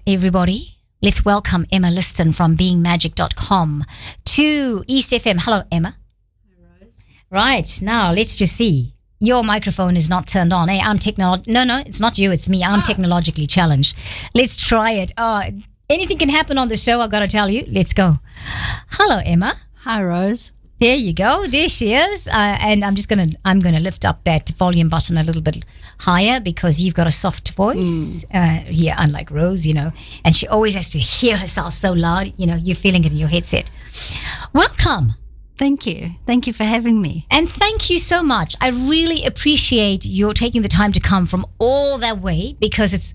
everybody. Let's welcome Emma Liston from beingmagic.com to East FM. Hello, Emma. Hi, Rose. Right, now let's just see. Your microphone is not turned on. Hey, No, it's not you, it's me. I'm technologically challenged. Let's try it. Anything can happen on the show, I've got to tell you. Let's go. Hello, Emma. Hi, Rose. There you go. There she is. And I'm gonna lift up that volume button a little bit higher because you've got a soft voice. Unlike Rose, and she always has to hear herself so loud. You're feeling it in your headset. Welcome. Thank you. Thank you for having me. And thank you so much. I really appreciate your taking the time to come from all that way because it's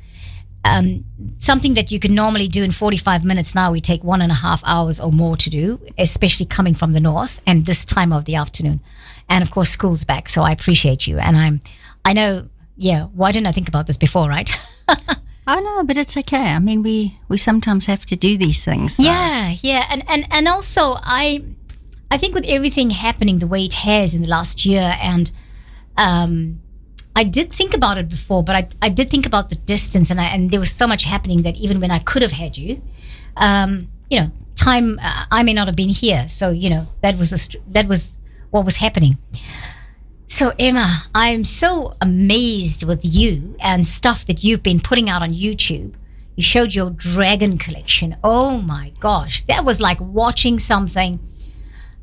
something that you can normally do in 45 minutes. Now we take 1.5 hours or more to do, especially coming from the north and this time of the afternoon. And of course, school's back, so I appreciate you. And I know, why didn't I think about this before, right? Oh no, but it's okay. I mean, we sometimes have to do these things. So. Yeah. And also I think with everything happening the way it has in the last year, and I did think about it before, but I did think about the distance, and there was so much happening that even when I could have had you, time I may not have been here. So that was what was happening. So Emma, I'm so amazed with you and stuff that you've been putting out on YouTube. You showed your dragon collection. Oh my gosh, that was like watching something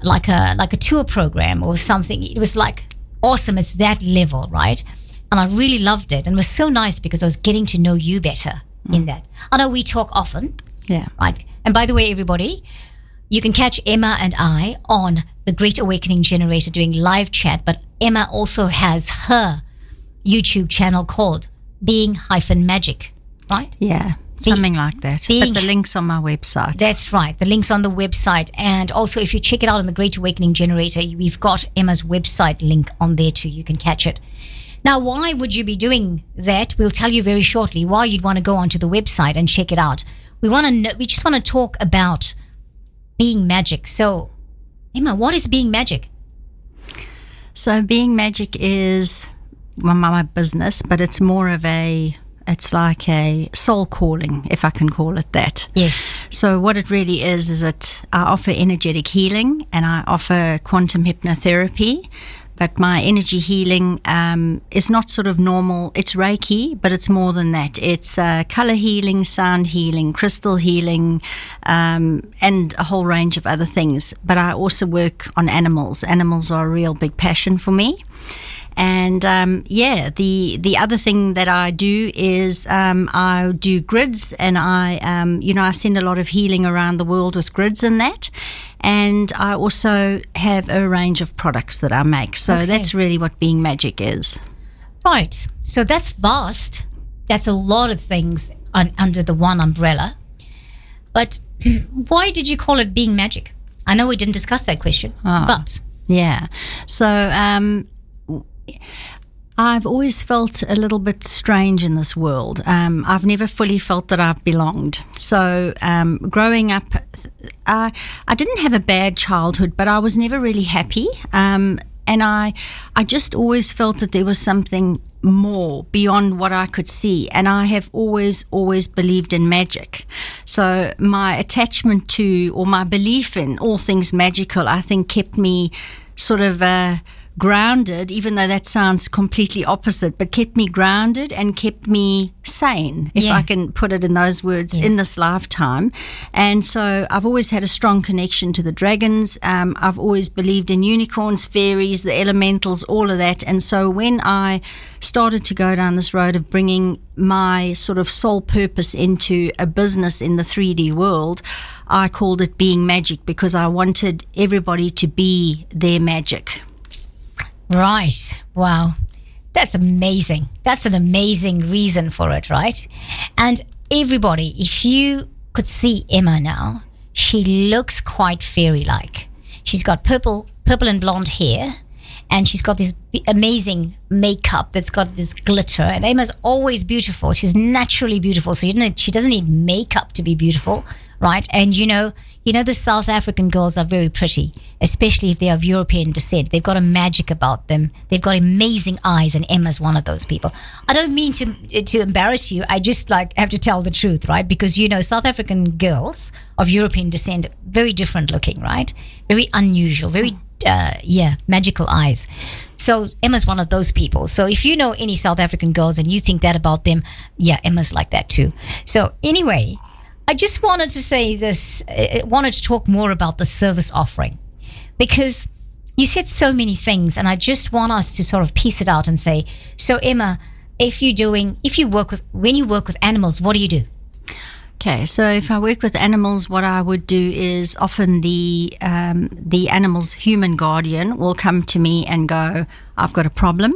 like a tour program or something. It was like awesome. It's that level, right? And I really loved it. And it was so nice because I was getting to know you better in that. I know we talk often. Yeah. Right. And by the way, everybody, you can catch Emma and I on the Great Awakening Generator doing live chat. But Emma also has her YouTube channel called Being-Magic, right? Yeah. Something like that. But the link's on my website. That's right. The link's on the website. And also, if you check it out on the Great Awakening Generator, we've got Emma's website link on there too. You can catch it. Now, why would you be doing that? We'll tell you very shortly why you'd want to go onto the website and check it out. We just want to talk about being magic. So, Emma, what is being magic? So, being magic is my business, but it's more of it's like a soul calling, if I can call it that. Yes. So what it really is that I offer energetic healing and I offer quantum hypnotherapy. But my energy healing is not sort of normal. It's Reiki, but it's more than that. It's color healing, sound healing, crystal healing, and a whole range of other things. But I also work on animals. Animals are a real big passion for me. And the other thing that I do is I do grids, and I send a lot of healing around the world with grids and that. And I also have a range of products that I make. So That's really what Being Magic is. Right. So that's vast. That's a lot of things under the one umbrella. But why did you call it Being Magic? I know we didn't discuss that question, but... Yeah. So... I've always felt a little bit strange in this world. I've never fully felt that I've belonged. So growing up, I didn't have a bad childhood, but I was never really happy. And I just always felt that there was something more beyond what I could see. And I have always believed in magic. So my attachment to, or my belief in all things magical, I think kept me sort of... grounded, even though that sounds completely opposite, but kept me grounded and kept me sane, if I can put it in those words, in this lifetime. And so I've always had a strong connection to the dragons. I've always believed in unicorns, fairies, the elementals, all of that. And so when I started to go down this road of bringing my sort of sole purpose into a business in the 3D world, I called it Being Magic because I wanted everybody to be their magic. Right. Wow. That's amazing. That's an amazing reason for it, right? And everybody, if you could see Emma now, she looks quite fairy-like. She's got purple and blonde hair, and she's got this amazing makeup that's got this glitter. And Emma's always beautiful. She's naturally beautiful, so she doesn't need makeup to be beautiful, right? And You know, the South African girls are very pretty, especially if they are of European descent. They've got a magic about them. They've got amazing eyes, and Emma's one of those people. I don't mean to embarrass you. I just have to tell the truth, right? Because, you know, South African girls of European descent, very different looking, right? Very unusual, very, magical eyes. So Emma's one of those people. So if you know any South African girls and you think that about them, yeah, Emma's like that too. So anyway, I just wanted to say this, wanted to talk more about the service offering, because you said so many things, and I just want us to sort of piece it out and say, so Emma, when you work with animals, what do you do? Okay, so if I work with animals, what I would do is often the animal's human guardian will come to me and go, I've got a problem.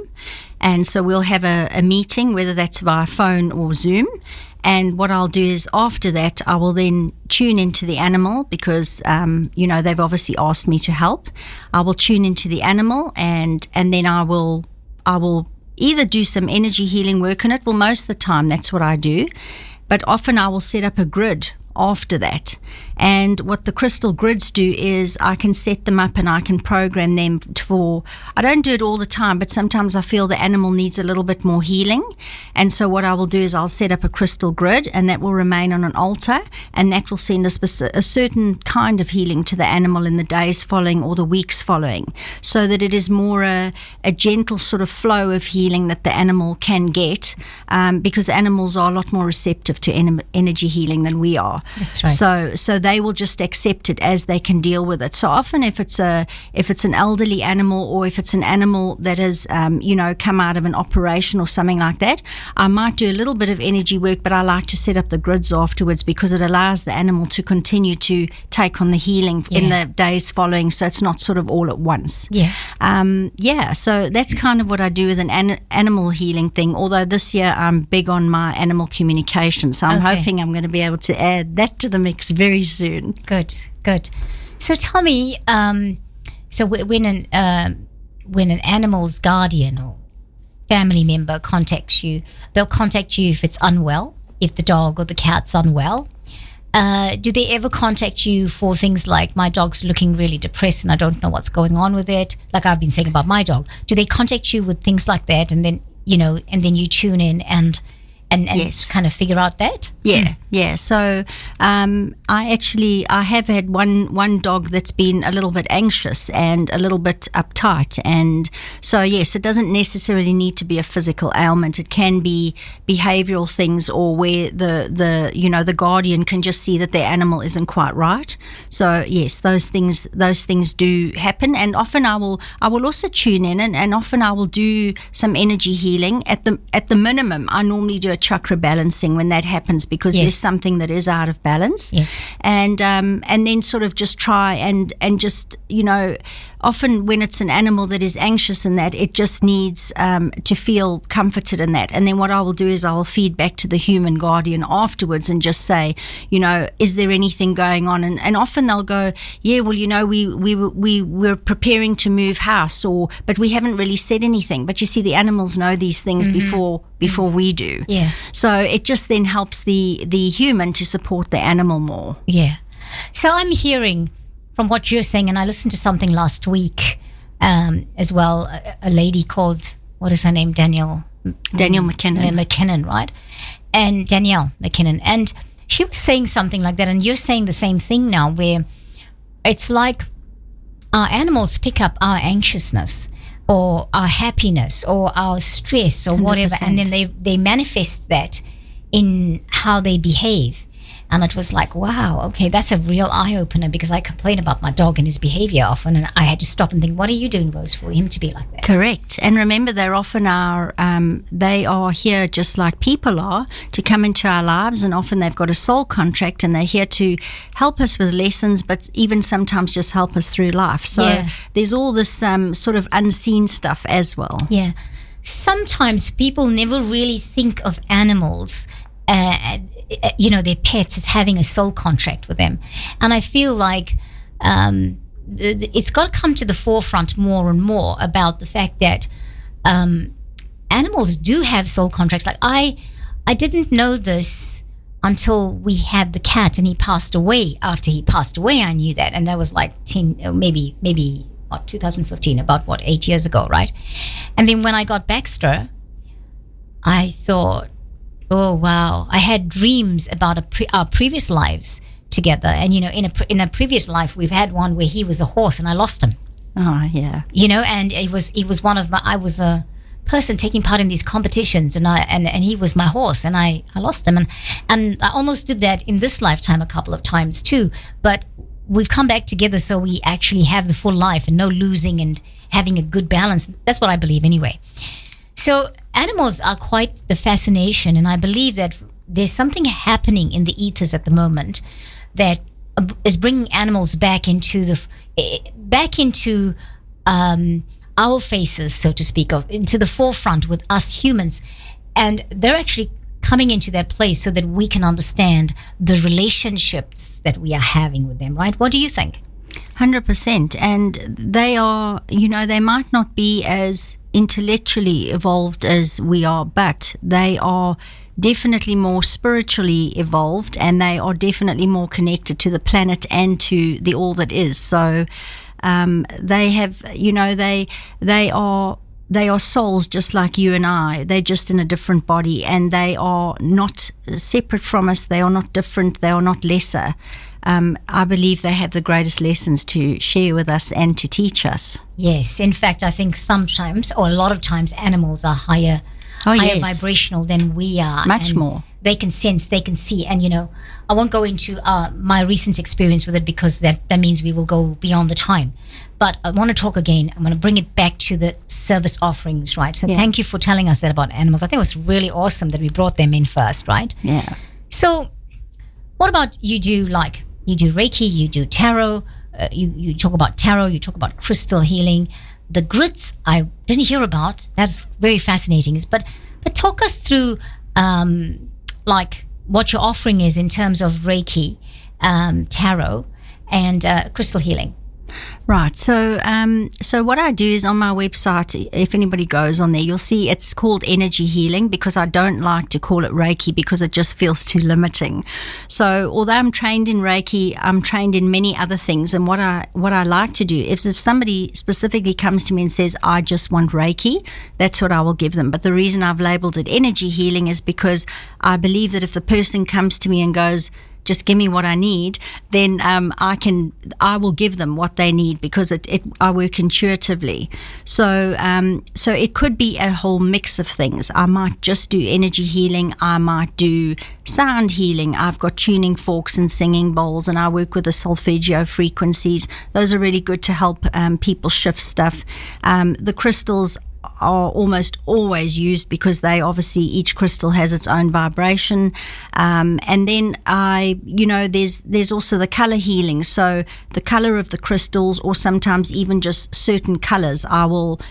And so we'll have a meeting, whether that's via phone or Zoom. And what I'll do is after that, I will then tune into the animal because, they've obviously asked me to help. I will tune into the animal and then I will either do some energy healing work on it. Well, most of the time that's what I do. But often I will set up a grid after that. And what the crystal grids do is I can set them up and I can program them I don't do it all the time, but sometimes I feel the animal needs a little bit more healing. And so what I will do is I'll set up a crystal grid, and that will remain on an altar, and that will send a certain kind of healing to the animal in the days following or the weeks following, so that it is more a gentle sort of flow of healing that the animal can get, because animals are a lot more receptive to energy healing than we are. That's right. So they will just accept it as they can deal with it. So often if it's an elderly animal, or if it's an animal that has come out of an operation or something like that, I might do a little bit of energy work, but I like to set up the grids afterwards because it allows the animal to continue to take on the healing in the days following, so it's not sort of all at once. So that's kind of what I do with an animal healing thing, although this year I'm big on my animal communication, so I'm hoping I'm going to be able to add that to the mix very soon. Good. So tell me, so when an animal's guardian or family member contacts you, they'll contact you if it's unwell, if the dog or the cat's unwell. Do they ever contact you for things like, my dog's looking really depressed and I don't know what's going on with it, like I've been saying about my dog? Do they contact you with things like that, and then you tune in and yes, kind of figure out that? Yeah. So I have had one dog that's been a little bit anxious and a little bit uptight, and so yes, it doesn't necessarily need to be a physical ailment. It can be behavioural things, or where the guardian can just see that their animal isn't quite right. So yes, those things do happen, and often I will also tune in, and often I will do some energy healing. At the minimum, I normally do a chakra balancing when that happens, because there's something that is out of balance. Yes. And then sort of just try and just, often when it's an animal that is anxious and that, it just needs to feel comforted in that. And then what I will do is I'll feed back to the human guardian afterwards and just say, is there anything going on? And often they'll go, yeah, well, we're preparing to move house, but we haven't really said anything. But you see, the animals know these things before we do. Yeah. So it just then helps the human to support the animal more. Yeah. So I'm hearing from what you're saying, and I listened to something last week as well, a lady called, what is her name? Danielle McKinnon, right? And Danielle McKinnon. And she was saying something like that, and you're saying the same thing now, where it's like our animals pick up our anxiousness or our happiness or our stress or 100%. Whatever, and then they manifest that in how they behave. And it was like, wow, okay, that's a real eye-opener, because I complain about my dog and his behavior often, and I had to stop and think, what are you doing, Rose, for him to be like that? Correct. And remember, they're often they are here just like people are, to come into our lives, and often they've got a soul contract, and they're here to help us with lessons, but even sometimes just help us through life. So there's all this sort of unseen stuff as well. Yeah. Sometimes people never really think of animals their pets as having a soul contract with them. And I feel like it's got to come to the forefront more and more about the fact that animals do have soul contracts. Like I didn't know this until we had the cat, and he passed away. After he passed away, I knew that, and that was like 10, maybe 2015, about 8 years ago, right? And then when I got Baxter, I thought, oh wow, I had dreams about our previous lives together, and in a previous life we've had one where he was a horse and I lost him. Oh yeah. And he was one of my. I was a person taking part in these competitions, and he was my horse, and I lost him, and I almost did that in this lifetime a couple of times too. But we've come back together, so we actually have the full life and no losing and having a good balance. That's what I believe anyway. So animals are quite the fascination, and I believe that there's something happening in the ethers at the moment that is bringing animals back into our faces, so to speak, into the forefront with us humans. And they're actually coming into that place so that we can understand the relationships that we are having with them, right? What do you think? 100%. And they are, they might not be as intellectually evolved as we are, but they are definitely more spiritually evolved, and they are definitely more connected to the planet and to the all that is. So they have, they are souls just like you and I. They're just in a different body, and they are not separate from us. They are not different. They are not lesser. I believe they have the greatest lessons to share with us and to teach us. Yes. In fact, I think sometimes, or a lot of times, animals are higher vibrational than we are. Much more. They can sense, they can see. And, I won't go into my recent experience with it, because that means we will go beyond the time. But I want to talk again. I'm going to bring it back to the service offerings, right? So Thank you for telling us that about animals. I think it was really awesome that we brought them in first, right? Yeah. So what about you do Reiki, you do tarot, you talk about tarot, you talk about crystal healing. The grids I didn't hear about. That's very fascinating. But talk us through like what your offering is in terms of Reiki, tarot, and crystal healing. Right. So what I do is on my website, if anybody goes on there, you'll see it's called energy healing, because I don't like to call it Reiki because it just feels too limiting. So although I'm trained in Reiki, I'm trained in many other things. And what I like to do is, if somebody specifically comes to me and says, I just want Reiki, that's what I will give them. But the reason I've labeled it energy healing is because I believe that if the person comes to me and goes, just give me what I need, then I will give them what they need, because I work intuitively. So it could be a whole mix of things. I might just do energy healing. I might do sound healing. I've got tuning forks and singing bowls, and I work with the solfeggio frequencies. Those are really good to help people shift stuff. The crystals are almost always used, because they obviously, each crystal has its own vibration. And then there's also the color healing. So the color of the crystals, or sometimes even just certain colors, I will,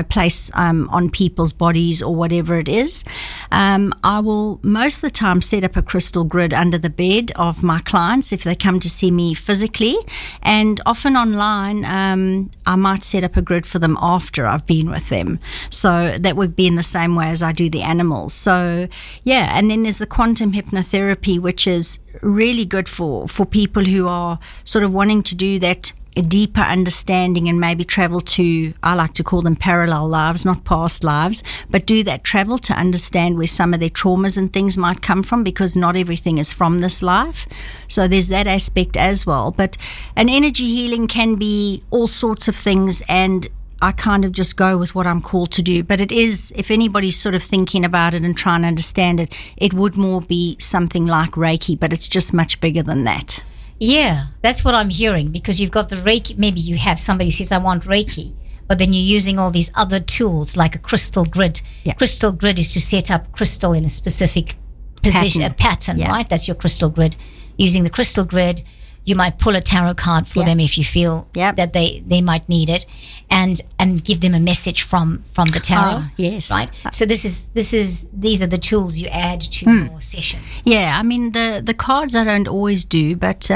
place on people's bodies or whatever it is. I will most of the time set up a crystal grid under the bed of my clients if they come to see me physically. And often online, I might set up a grid for them after I've been with them. So that would be in the same way as I do the animals. So yeah, and then there's the quantum hypnotherapy, which is really good for people who are sort of wanting to do that deeper understanding and maybe travel to, I like to call them parallel lives, not past lives, but do that travel to understand where some of their traumas and things might come from, because not everything is from this life. So there's that aspect as well. But an energy healing can be all sorts of things, and I kind of just go with what I'm called to do. But it is, if anybody's sort of thinking about it and trying to understand it, it would more be something like Reiki, but it's just much bigger than that. Yeah, that's what I'm hearing, because you've got the Reiki. Maybe you have somebody who says, I want Reiki, but then you're using all these other tools like a crystal grid. Yeah. Crystal grid is to set up crystal in a specific position, a pattern, yeah. Right? That's your crystal grid. Using the crystal grid, you might pull a tarot card for them if you feel that they might need it, and give them a message from the tarot. Yes. Right. So these are the tools you add to your sessions. Yeah, I mean the cards I don't always do, but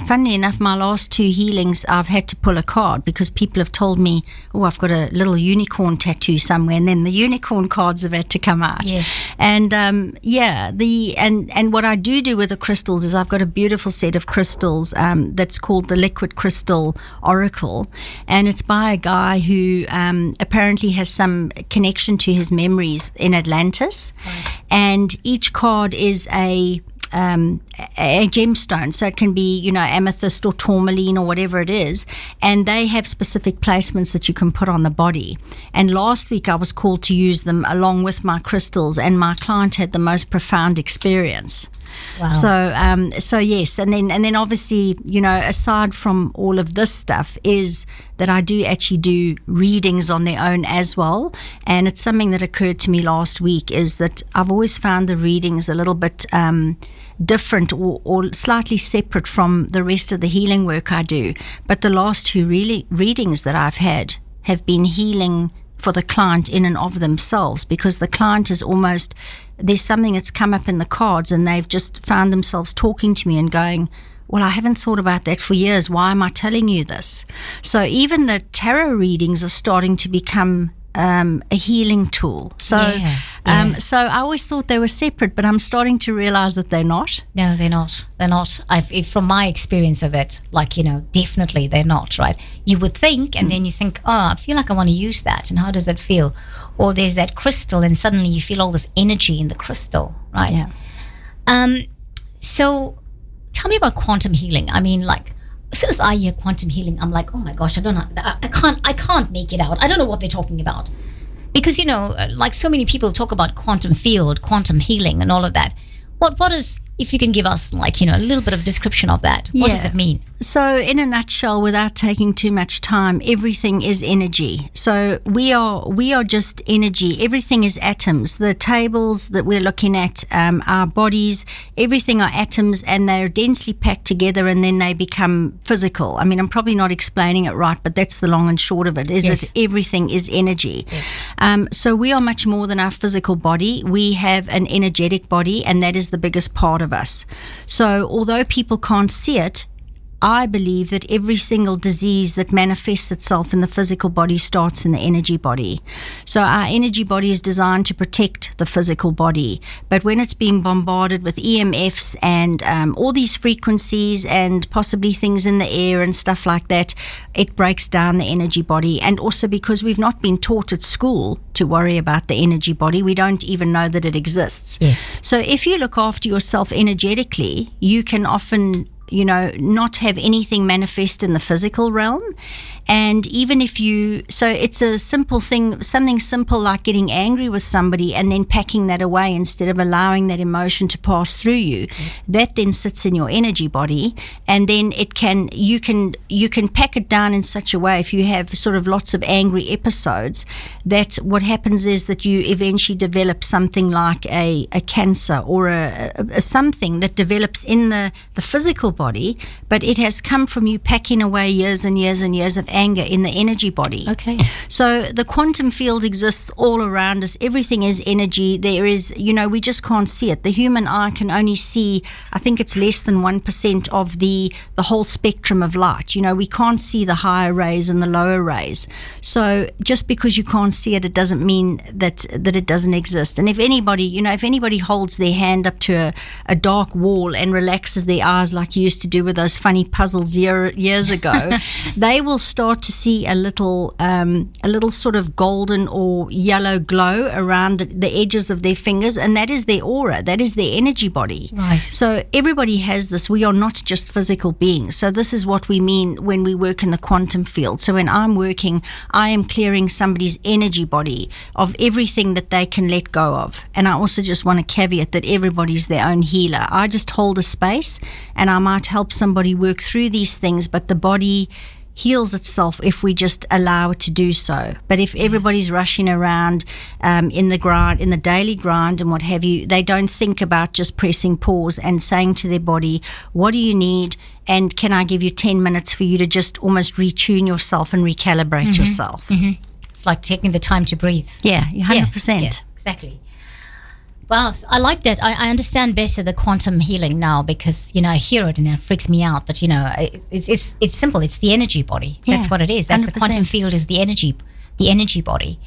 funnily enough, my last 2 healings, I've had to pull a card because people have told me, oh, I've got a little unicorn tattoo somewhere, and then the unicorn cards have had to come out. Yes. And and what I do with the crystals is I've got a beautiful set of crystals that's called the Liquid Crystal Oracle, and it's by a guy who apparently has some connection to his memories in Atlantis. Right. And each card is a gemstone, so it can be, you know, amethyst or tourmaline or whatever it is, and they have specific placements that you can put on the body. And last week I was called to use them along with my crystals, and my client had the most profound experience. Wow. So yes, and then obviously, you know, aside from all of this stuff, is that I do actually do readings on their own as well. And it's something that occurred to me last week, is that I've always found the readings a little bit different or slightly separate from the rest of the healing work I do. But the last 2 readings that I've had have been healing for the client in and of themselves, because the client is almost, there's something that's come up in the cards and they've just found themselves talking to me and going, well, I haven't thought about that for years. Why am I telling you this? So even the tarot readings are starting to become a healing tool. So so I always thought they were separate, but I'm starting to realize that they're not. No, they're not. They're not. From my experience of it, like, you know, definitely they're not, right? You would think, and then you think, oh, I feel like I want to use that. And how does that feel? Or there's that crystal, and suddenly you feel all this energy in the crystal, right? Yeah. So tell me about quantum healing. I mean, like, as soon as I hear quantum healing, I'm like, oh my gosh, I don't know. I can't make it out. I don't know what they're talking about. Because, you know, like so many people talk about quantum field, quantum healing and all of that. What is, if you can give us, like, you know, a little bit of description of that. What does that mean? So in a nutshell, without taking too much time, everything is energy. So we are just energy. Everything is atoms. The tables that we're looking at, our bodies, everything are atoms, and they're densely packed together, and then they become physical. I mean, I'm probably not explaining it right, but that's the long and short of it, is that everything is energy. Yes. So we are much more than our physical body. We have an energetic body, and that is the biggest part of us. So although people can't see it, I believe that every single disease that manifests itself in the physical body starts in the energy body. So our energy body is designed to protect the physical body. But when it's being bombarded with EMFs and all these frequencies and possibly things in the air and stuff like that, it breaks down the energy body. And also because we've not been taught at school to worry about the energy body, we don't even know that it exists. Yes. So if you look after yourself energetically, you can often, you know, not have anything manifest in the physical realm. And even if so it's a simple thing, something simple like getting angry with somebody and then packing that away instead of allowing that emotion to pass through you. That then sits in your energy body, and then you can pack it down in such a way, if you have sort of lots of angry episodes, that what happens is that you eventually develop something like a cancer or a something that develops in the physical body, but it has come from you packing away years and years and years of anger in the energy body. Okay. So the quantum field exists all around us. Everything is energy. There is, you know, we just can't see it. The human eye can only see, I think it's less than 1% of the whole spectrum of light. You know, we can't see the higher rays and the lower rays. So just because you can't see it, it doesn't mean that it doesn't exist. And if anybody holds their hand up to a dark wall and relaxes their eyes like you used to do with those funny puzzles years ago, they will start to see a little sort of golden or yellow glow around the edges of their fingers, and that is their aura, that is their energy body. Right. So everybody has this. We are not just physical beings. So this is what we mean when we work in the quantum field. So when I'm working, I am clearing somebody's energy body of everything that they can let go of. And I also just want to caveat that everybody's their own healer. I just hold a space, and I might help somebody work through these things, but the body heals itself if we just allow it to do so. But if everybody's rushing around in the daily grind and what have you, they don't think about just pressing pause and saying to their body, what do you need, and can I give you 10 minutes for you to just almost retune yourself and recalibrate yourself. It's like taking the time to breathe. Yeah, 100%. Yeah, exactly. Wow, I like that. I understand better the quantum healing now because I hear it and it freaks me out. But it's simple. It's the energy body. Yeah, That's what it is. That's 100%. the quantum field is the energy body.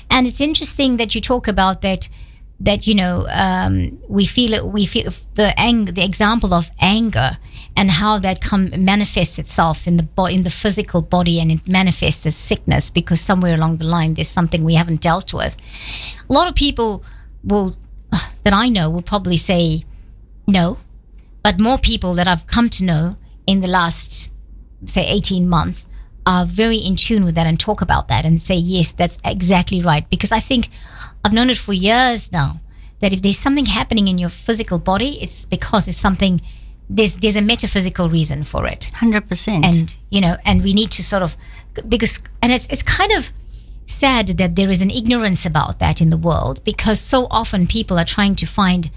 And it's interesting that you talk about that. We feel it. We feel the example of anger and how that manifests itself in the physical body, and it manifests as sickness because somewhere along the line there's something we haven't dealt with. A lot of people that I know will probably say no, but more people that I've come to know in the last, say, 18 months are very in tune with that and talk about that and say, yes, that's exactly right. Because I think I've known it for years now that if there's something happening in your physical body, it's because it's something, there's a metaphysical reason for it. 100%. And we need to sort of, and it's kind of sad that there is an ignorance about that in the world, because so often people are trying to find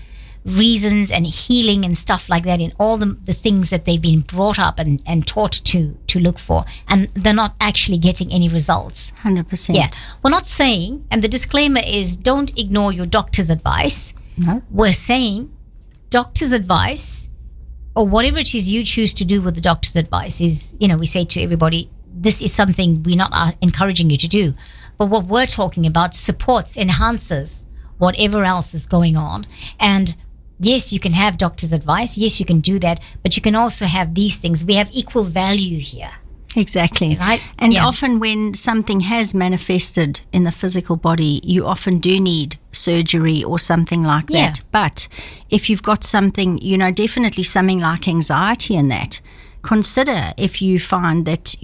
reasons and healing and stuff like that in all the things that they've been brought up and taught to look for, and they're not actually getting any results. 100%. Yeah, we're not saying, and the disclaimer is, don't ignore your doctor's advice. No. We're saying doctor's advice, or whatever it is you choose to do with the doctor's advice, is, we say to everybody, this is something we're not encouraging you to do. But what we're talking about supports, enhances whatever else is going on. And yes, you can have doctor's advice. Yes, you can do that. But you can also have these things. We have equal value here. Exactly. Right? And Yeah. often when something has manifested in the physical body, you often do need surgery or something like Yeah. that. But if you've got something, definitely something like anxiety in that, consider if you find that,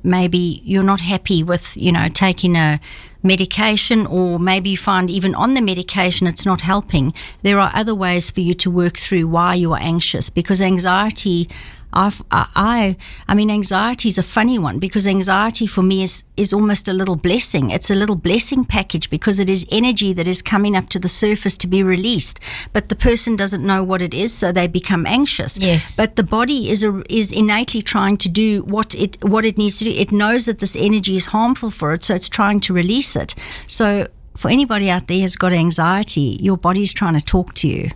maybe you're not happy with, taking a medication, or maybe you find even on the medication it's not helping. There are other ways for you to work through why you are anxious, because anxiety, anxiety is a funny one, because anxiety for me is almost a little blessing. It's a little blessing package, because it is energy that is coming up to the surface to be released, but the person doesn't know what it is, so they become anxious. Yes. But the body is innately trying to do what it needs to do. It knows that this energy is harmful for it, so it's trying to release it. So for anybody out there who's got anxiety, your body's trying to talk to you.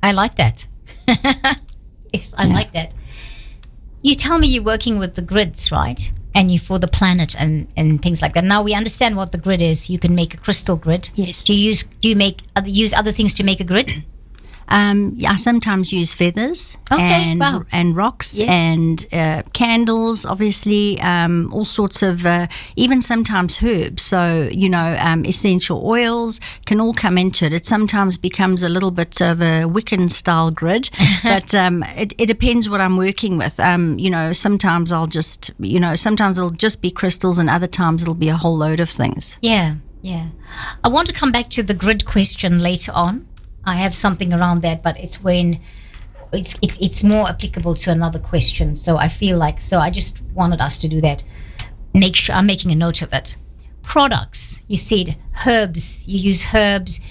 I like that. Yes, I like that. You tell me you're working with the grids, right? And you for the planet and things like that. Now we understand what the grid is. You can make a crystal grid. Yes. Do you use other things to make a grid? I sometimes use feathers and rocks. Yes. And candles, obviously, all sorts of, even sometimes herbs. So, essential oils can all come into it. It sometimes becomes a little bit of a Wiccan style grid, but it depends what I'm working with. Sometimes sometimes it'll just be crystals, and other times it'll be a whole load of things. Yeah. I want to come back to the grid question later on. I have something around that, but it's when it's more applicable to another question. So I feel like, I just wanted us to do that. Make sure I'm making a note of it. Products, you said herbs, you use herbs,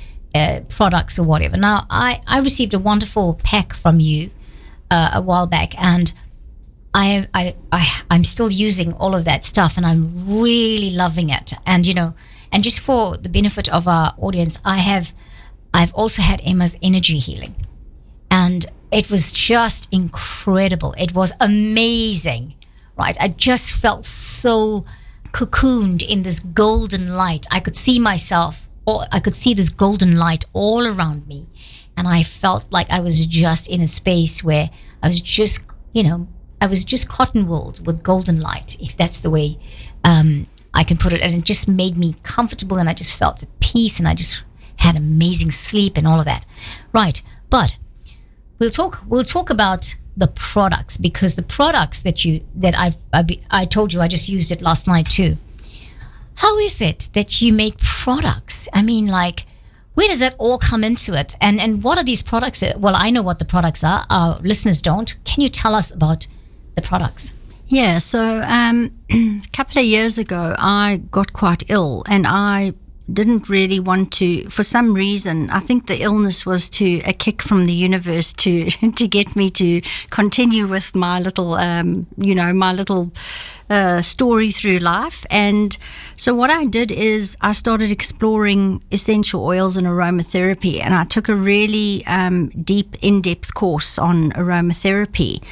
products or whatever. Now, I received a wonderful pack from you a while back, and I'm still using all of that stuff, and I'm really loving it. And, and just for the benefit of our audience, I've also had Emma's energy healing, and it was just incredible. It was amazing, right? I just felt so cocooned in this golden light. I could see myself, or I could see this golden light all around me, and I felt like I was just in a space where I was just, cotton wooled with golden light, if that's the way I can put it. And it just made me comfortable, and I just felt at peace, and I just had amazing sleep and all of that. Right. But we'll talk about the products, because the products that I told you, I just used it last night too. How is it that you make products? I mean, like, where does that all come into it? And what are these products? Well, I know what the products are. Our listeners don't. Can you tell us about the products? Yeah, so a couple of years ago, I got quite ill, and I didn't really want to, for some reason. I think the illness was a kick from the universe to to get me to continue with my little, story through life. And so what I did is I started exploring essential oils and aromatherapy, and I took a really deep, in-depth course on aromatherapy.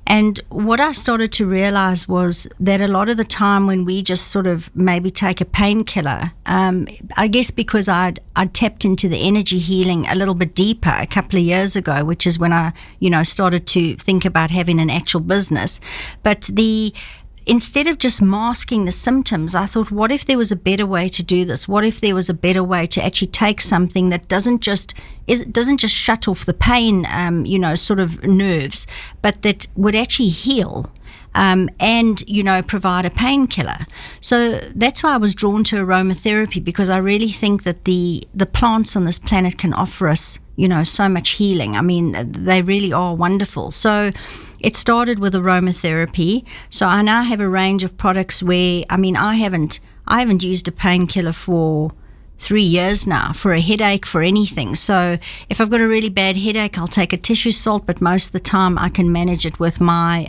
And what I started to realize was that a lot of the time when we just sort of maybe take a painkiller, I guess because I'd tapped into the energy healing a little bit deeper a couple of years ago, which is when I, started to think about having an actual business. But instead of just masking the symptoms, I thought, what if there was a better way to do this? What if there was a better way to actually take something that doesn't just shut off the pain, sort of nerves, but that would actually heal and provide a painkiller. So that's why I was drawn to aromatherapy, because I really think that the plants on this planet can offer us, so much healing. I mean, they really are wonderful. So it started with aromatherapy. So I now have a range of products where, I haven't used a painkiller for 3 years now, for a headache, for anything. So if I've got a really bad headache, I'll take a tissue salt, but most of the time I can manage it with my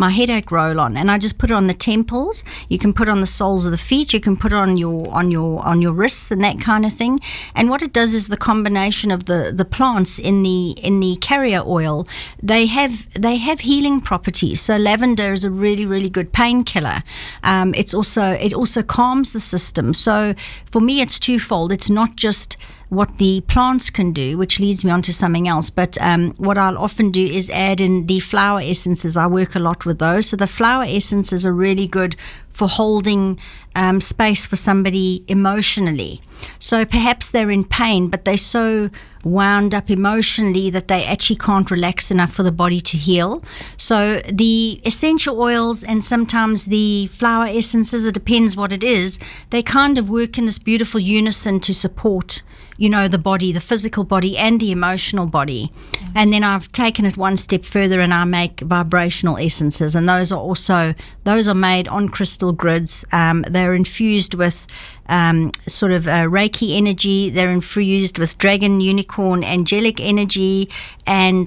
headache roll-on, and I just put it on the temples. You can put it on the soles of the feet. You can put it on your wrists and that kind of thing. And what it does is the combination of the plants in the carrier oil, they have healing properties. So lavender is a really, really good painkiller. It also calms the system. So for me, it's twofold. It's not just what the plants can do, which leads me on to something else, but what I'll often do is add in the flower essences. I work a lot with those. So the flower essences are really good for holding space for somebody emotionally. So perhaps they're in pain, but they're so wound up emotionally that they actually can't relax enough for the body to heal. So the essential oils and sometimes the flower essences, it depends what it is, they kind of work in this beautiful unison to support the body, the physical body and the emotional body. Yes. And then I've taken it one step further and I make vibrational essences, and those are made on crystal grids. They're infused with sort of Reiki energy. They're infused with dragon, unicorn, angelic energy, and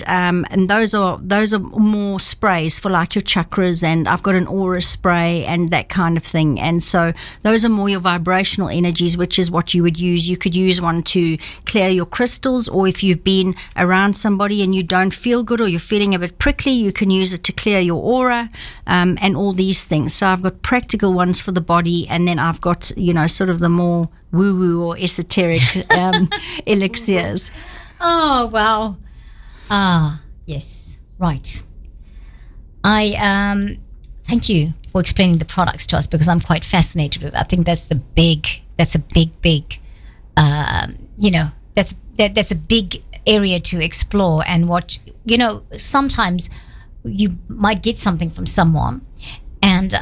those are more sprays for like your chakras. And I've got an aura spray and that kind of thing. And so those are more your vibrational energies, which is what you would use. You could use one to clear your crystals, or if you've been around somebody and you don't feel good or you're feeling a bit prickly, you can use it to clear your aura, and all these things. So I've got practical ones for the body, and then I've got sort of the more woo-woo or esoteric elixirs. Oh, wow. Yes, right. I thank you for explaining the products to us, because I'm quite fascinated with it. I think that's a big that's a big area to explore. And what sometimes you might get something from someone, and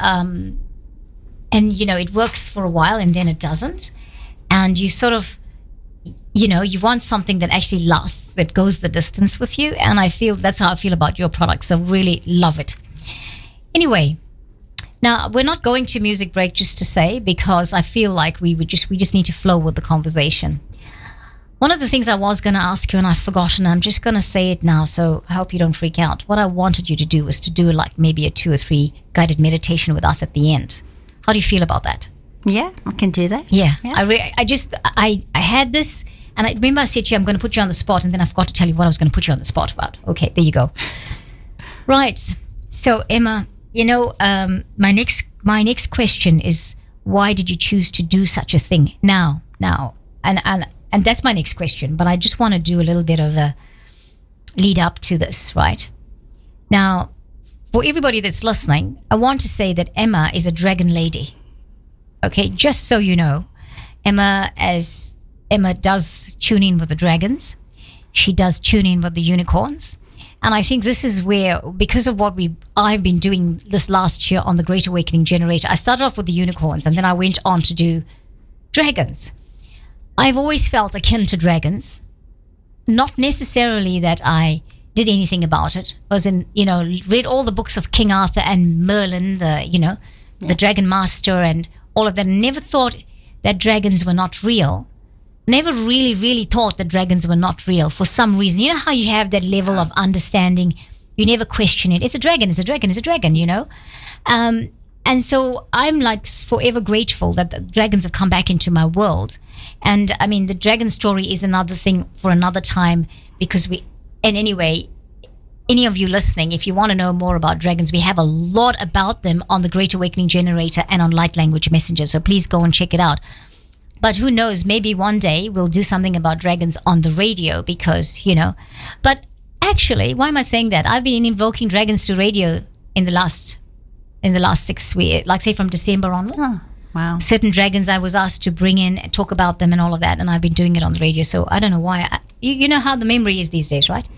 it works for a while and then it doesn't, and you sort of you want something that actually lasts, that goes the distance with you. And I feel that's how I feel about your products. I really love it. Anyway, now we're not going to music break, just to say, because I feel like we just need to flow with the conversation. One of the things I was going to ask you and I've forgotten, I'm just going to say it now, so I hope you don't freak out. What I wanted you to do was to do like maybe a 2 or 3 guided meditation with us at the end. How do you feel about that? Yeah, I can do that. Yeah. I had this, and I remember I said to you, I'm going to put you on the spot, and then I forgot to tell you what I was going to put you on the spot about. Okay, there you go. Right. So Emma, my next question is, why did you choose to do such a thing now? And that's my next question, but I just want to do a little bit of a lead up to this, right? Now, for everybody that's listening, I want to say that Emma is a dragon lady. Okay, just so you know, Emma does tune in with the dragons. She does tune in with the unicorns. And I think this is where, because of what I've been doing this last year on the Great Awakening Generator, I started off with the unicorns and then I went on to do dragons. I've always felt akin to dragons. Not necessarily that I did anything about it. I was read all the books of King Arthur and Merlin, the Dragon Master and all of that. Never thought that dragons were not real. Never really, really thought that dragons were not real for some reason. You know how you have that level of understanding? You never question it. It's a dragon, it's a dragon, it's a dragon, you know? And so I'm like forever grateful that the dragons have come back into my world. And I mean, the dragon story is another thing for another time, because and anyway, any of you listening, if you want to know more about dragons, we have a lot about them on the Great Awakening Generator and on Light Language Messenger. So please go and check it out. But who knows, maybe one day we'll do something about dragons on the radio, because, you know. But actually, why am I saying that? I've been invoking dragons to radio in the last 6 weeks, like say from December onwards. Oh, wow. Certain dragons I was asked to bring in, talk about them and all of that, and I've been doing it on the radio. So I don't know why. You know how the memory is these days, right?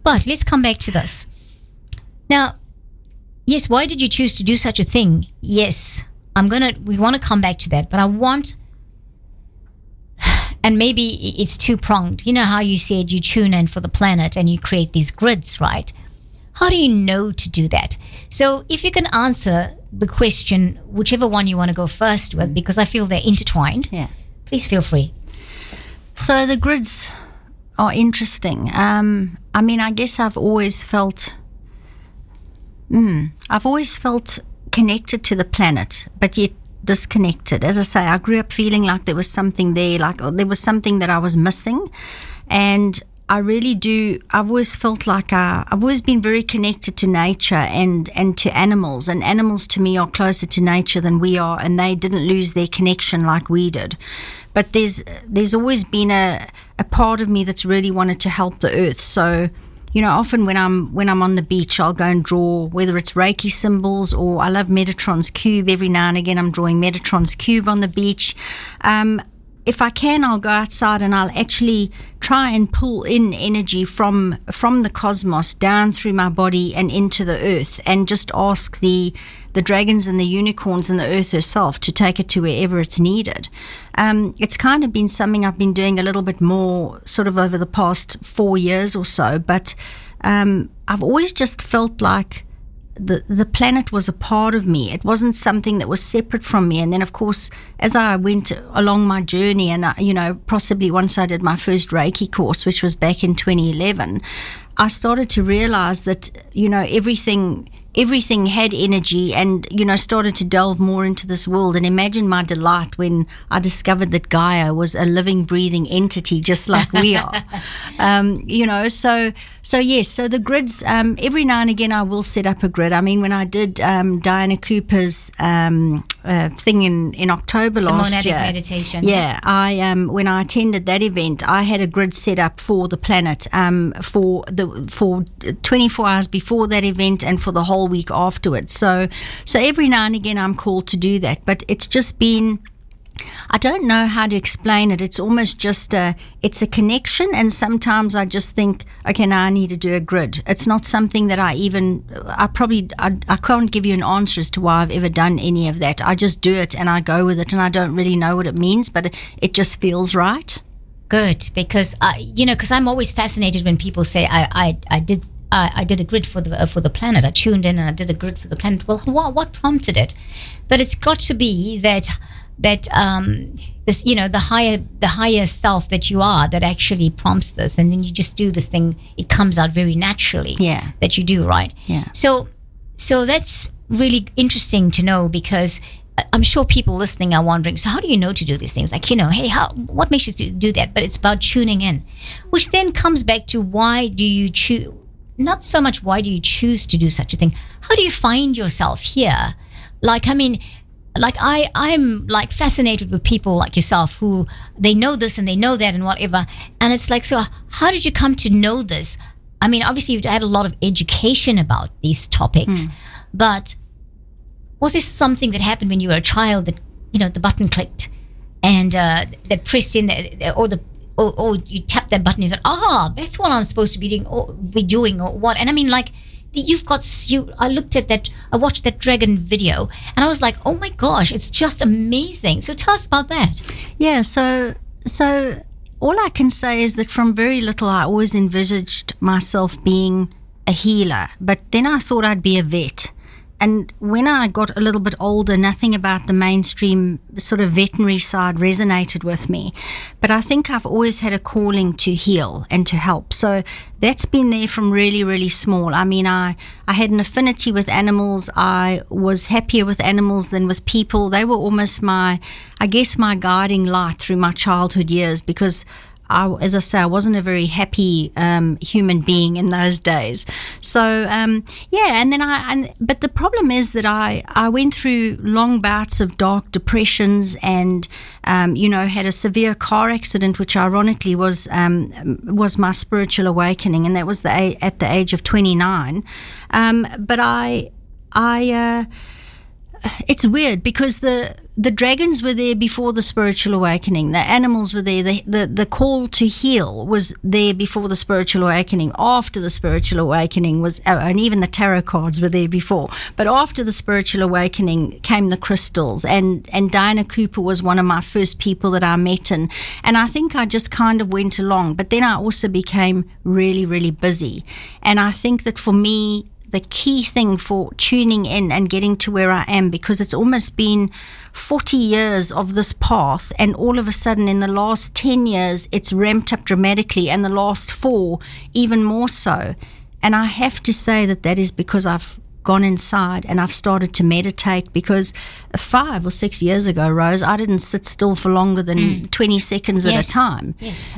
But let's come back to this. Now, yes, why did you choose to do such a thing? Yes, we want to come back to that, but I want... And maybe it's two-pronged. You know how you said you tune in for the planet and you create these grids, right? How do you know to do that? So if you can answer the question, whichever one you want to go first with, because I feel they're intertwined, please feel free. So the grids are interesting. I mean, I guess I've always felt connected to the planet, but yet disconnected. As I say, I grew up feeling like there was something there, like there was something that I was missing. And I really do, I've always felt like I've always been very connected to nature and to animals. And animals to me are closer to nature than we are, and they didn't lose their connection like we did. But there's always been a part of me that's really wanted to help the earth. So, you know, often when I'm on the beach, I'll go and draw, whether it's Reiki symbols, or I love Metatron's cube. Every now and again, I'm drawing Metatron's cube on the beach. If I can, I'll go outside and I'll actually try and pull in energy from the cosmos down through my body and into the earth, and just ask the dragons and the unicorns and the earth herself to take it to wherever it's needed. It's kind of been something I've been doing a little bit more sort of over the past 4 years or so, but I've always just felt like the planet was a part of me. It wasn't something that was separate from me. And then, of course, as I went along my journey, and possibly once I did my first Reiki course, which was back in 2011, I started to realize that, you know, everything had energy, and, you know, started to delve more into this world. And imagine my delight when I discovered that Gaia was a living, breathing entity just like we are. So yes, so the grids, every now and again I will set up a grid. I mean, when I did Diana Cooper's thing in October last year, meditation. Yeah, I when I attended that event, I had a grid set up for the planet for 24 hours before that event and for the whole week afterwards. So every now and again I'm called to do that, but it's just been, I don't know how to explain it. It's almost just it's a connection, and sometimes I just think, okay, now I need to do a grid. It's not something that I can't give you an answer as to why I've ever done any of that. I just do it and I go with it, and I don't really know what it means, but it just feels right. Good, because because I'm always fascinated when people say I did a grid for the planet. I tuned in and I did a grid for the planet. Well, what prompted it? But it's got to be that this, you know, the higher self that you are that actually prompts this, and then you just do this thing. It comes out very naturally. Yeah. That you do, right? Yeah. So that's really interesting to know, because I'm sure people listening are wondering, so how do you know to do these things? Like, you know, hey, what makes you do that? But it's about tuning in, which then comes back to why do you choose? Not so much why do you choose to do such a thing. How do you find yourself here? Like, I mean, like I'm like fascinated with people like yourself who they know this and they know that and whatever. And it's like, so how did you come to know this? I mean, obviously you've had a lot of education about these topics, but was this something that happened when you were a child that, you know, the button clicked and that pressed in, or you tapped that button and you said, that's what I'm supposed to be doing or what? And I mean, like, I looked at that, I watched that dragon video, and I was like, oh my gosh, it's just amazing. So tell us about that. Yeah, so all I can say is that from very little I always envisaged myself being a healer, but then I thought I'd be a vet. and when I got a little bit older, nothing about the mainstream sort of veterinary side resonated with me. But I think I've always had a calling to heal and to help. So that's been there from really, really small. I mean, I had an affinity with animals. I was happier with animals than with people. They were almost my guiding light through my childhood years, because as I say, I wasn't a very happy human being in those days. So and then but the problem is that I went through long bouts of dark depressions, and had a severe car accident, which ironically was my spiritual awakening, and that was at the age of 29. But it's weird, because the dragons were there before the spiritual awakening. The animals were there. The call to heal was there before the spiritual awakening. After the spiritual awakening and even the tarot cards were there before. But after the spiritual awakening came the crystals, and Diana Cooper was one of my first people that I met, and I think I just kind of went along. But then I also became really, really busy, and I think that for me, the key thing for tuning in and getting to where I am, because it's almost been 40 years of this path, and all of a sudden in the last 10 years it's ramped up dramatically, and the last 4 even more so. And I have to say that is because I've gone inside and I've started to meditate, because 5 or 6 years ago, Rose, I didn't sit still for longer than 20 seconds at a time. Yes,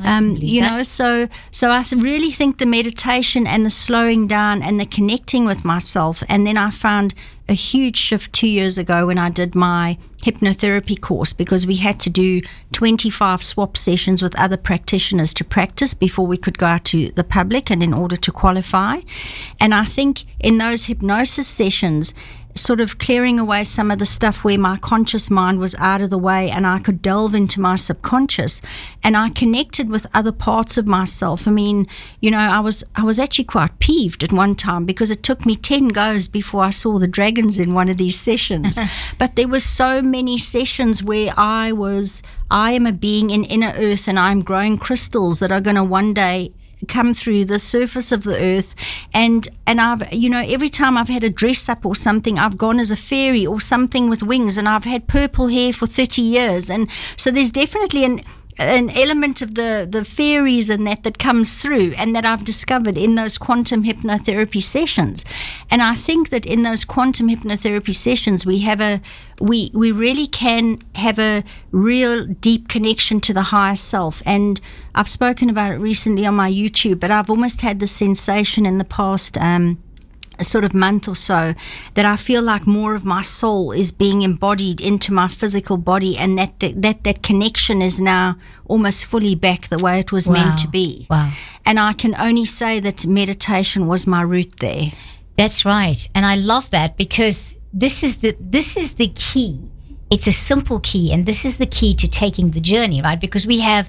so I really think the meditation and the slowing down and the connecting with myself. And then I found a huge shift 2 years ago when I did my hypnotherapy course, because we had to do 25 swap sessions with other practitioners to practice before we could go out to the public and in order to qualify. And I think in those hypnosis sessions, sort of clearing away some of the stuff where my conscious mind was out of the way, and I could delve into my subconscious, and I connected with other parts of myself. I mean, I was actually quite peeved at one time, because it took me 10 goes before I saw the dragons in one of these sessions. But there were so many sessions where I am a being in inner earth, and I'm growing crystals that are going to one day come through the surface of the earth, and I've every time I've had a dress up or something, I've gone as a fairy or something with wings, and I've had purple hair for 30 years, and so there's definitely an element of the fairies and that comes through, and that I've discovered in those quantum hypnotherapy sessions. And I think that in those quantum hypnotherapy sessions we really can have a real deep connection to the higher self. And I've spoken about it recently on my YouTube, but I've almost had the sensation in the past a sort of month or so that I feel like more of my soul is being embodied into my physical body, and that connection is now almost fully back the way it was meant to be. Wow. And I can only say that meditation was my route there. That's right. And I love that, because this is the key. It's a simple key, and this is the key to taking the journey, right? Because we have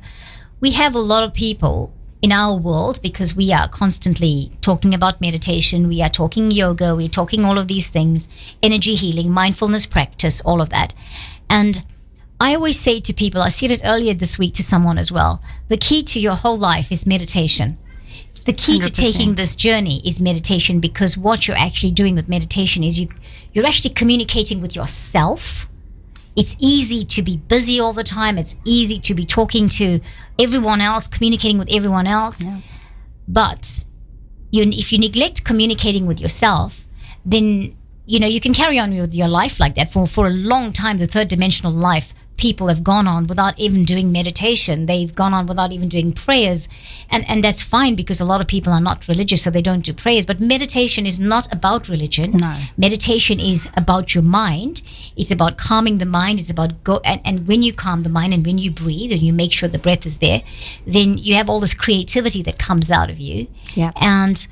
a lot of people in our world, because we are constantly talking about meditation, we are talking yoga, we're talking all of these things, energy healing, mindfulness practice, all of that. And I always say to people, I said it earlier this week to someone as well, the key to your whole life is meditation. The key 100%. To taking this journey is meditation, because what you're actually doing with meditation is you're actually communicating with yourself. It's easy to be busy all the time. It's easy to be talking to everyone else, communicating with everyone else. Yeah. But if you neglect communicating with yourself, then you can carry on with your life like that for a long time. The third dimensional life, people have gone on without even doing meditation. They've gone on without even doing prayers, and that's fine, because a lot of people are not religious, so they don't do prayers. But meditation is not about religion. No. Meditation is about your mind. It's about calming the mind. It's about and when you calm the mind and when you breathe and you make sure the breath is there, then you have all this creativity that comes out of you. Yeah. And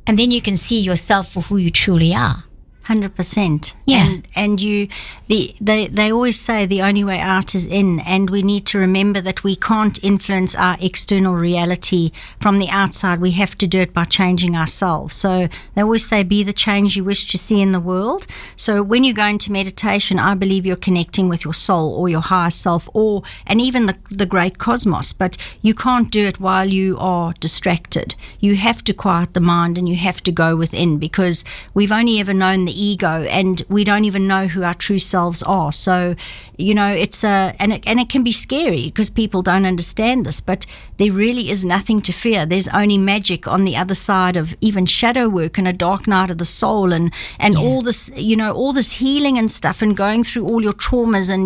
then you can see yourself for who you truly are. 100%. Yeah. And they always say the only way out is in, and we need to remember that we can't influence our external reality from the outside. We have to do it by changing ourselves. So they always say, be the change you wish to see in the world. So when you go into meditation, I believe you're connecting with your soul or your higher self, and even the great cosmos. But you can't do it while you are distracted. You have to quiet the mind, and you have to go within, because we've only ever known the the ego, and we don't even know who our true selves are. So, it's it can be scary because people don't understand this, but there really is nothing to fear. There's only magic on the other side of even shadow work and a dark night of the soul, and all this, all this healing and stuff, and going through all your traumas and,